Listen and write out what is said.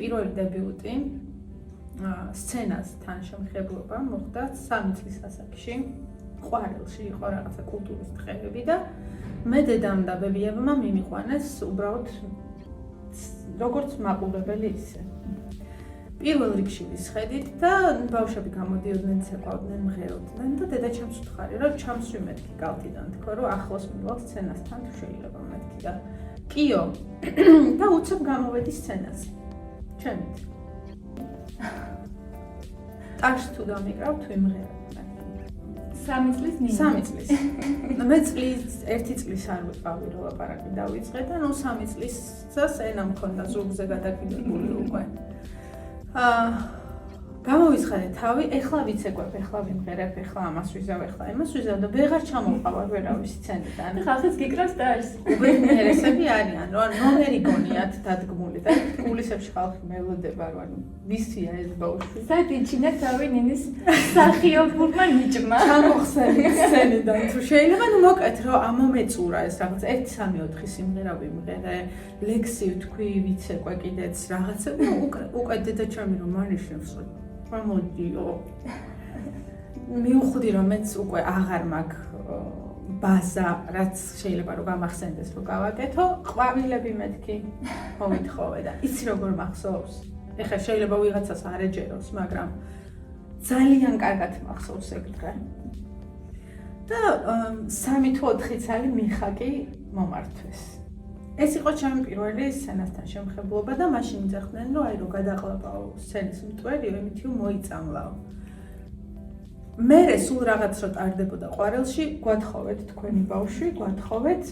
პირველი დებიუტი სცენასთან შემხებლობა მოხდა 3 წლის ასაკში. ყვარელში იყო რაღაცა კულტურის დღეები და მე დედამ და ბებიებმა მიმიყვანეს უბრალოდ როგორც მაყურებელი ისე. პირველ რიგში ვისხედით და ბავშვები გამოდიოდნენ, ცეკვავდნენ, მღეროდნენ და დედა ჩემს უთხარი, რომ ჩამსვი მეთქი კალთიდან თქო, რომ ახლოს მივალ სცენასთან თუ შეიძლება მეთქი და კიო და უცებ გამოვედი სცენაზე. ჩემით. ტაშ თუ დამიკრავ თუ იმღერებ. 3 წლის მინიმუმ. 3 წლის. მე ერთი წლის არ ვიყავი რომ ლაპარაკი დავიწყე და 3 წლისას ენა მქონდა ზურგზე გადაკიდებული უკვე. გამოვიცხადე თავი, ეხლა ვიცეკვებ, ეხლა ვიმღერებ, ეხლა ამას ვიზავ, ეხლა იმას ვიზავ და ვეღარ ჩამოვყავარ ვერავის სცენიდან. ხალხის გიკრავს ტაშს. უბედნიერესები არიან, რომ ნომერი გონიათ დადგმული და კულისებში ხალხი მელოდება, რომ ვისია ეს ბავშვი. საერთოდ თავი ნინის სახიობურმა ნიჭმა. ჩამოხსენით სცენიდან თუ შეიძლება ნუ მოკეთ რომ ამომეწურა ეს რაღაც 1-3-4 სიმღერა ვიმღერე, ლექსი ვთქვი, ვიცეკვე კიდეც რაღაცა და უკვე დედა ჩემი რომ მარიშნებს მოდიო. მივხვდი რომ მეც უკვე აღარ მაქვს ბაზა, რაც შეიძლება რომ გამახსენდეს რომ გავაკეთო, ყვავილები მეთქი მოვითხოვე და იცი როგორ მახსოვს. ეხლა შეიძლება ვიღაცას არ ეჯეროს, მაგრამ ძალიან კარგად მახსოვს ეგ დღე. და 3 თუ 4 წელი მიხაკი მომართვეს. ეს იყო ჩემი პირველი სცენასთან შემხებლობა და მაშინ იძახდნენ რომ აი რომ გადაყლაპაო სცენის მტვერი, იმითი მოიწამლაო. მე სულ რაღაც რო ტარდებოდა ყვარელში, გვათხოვეთ თქვენი ბავშვი, გვათხოვეთ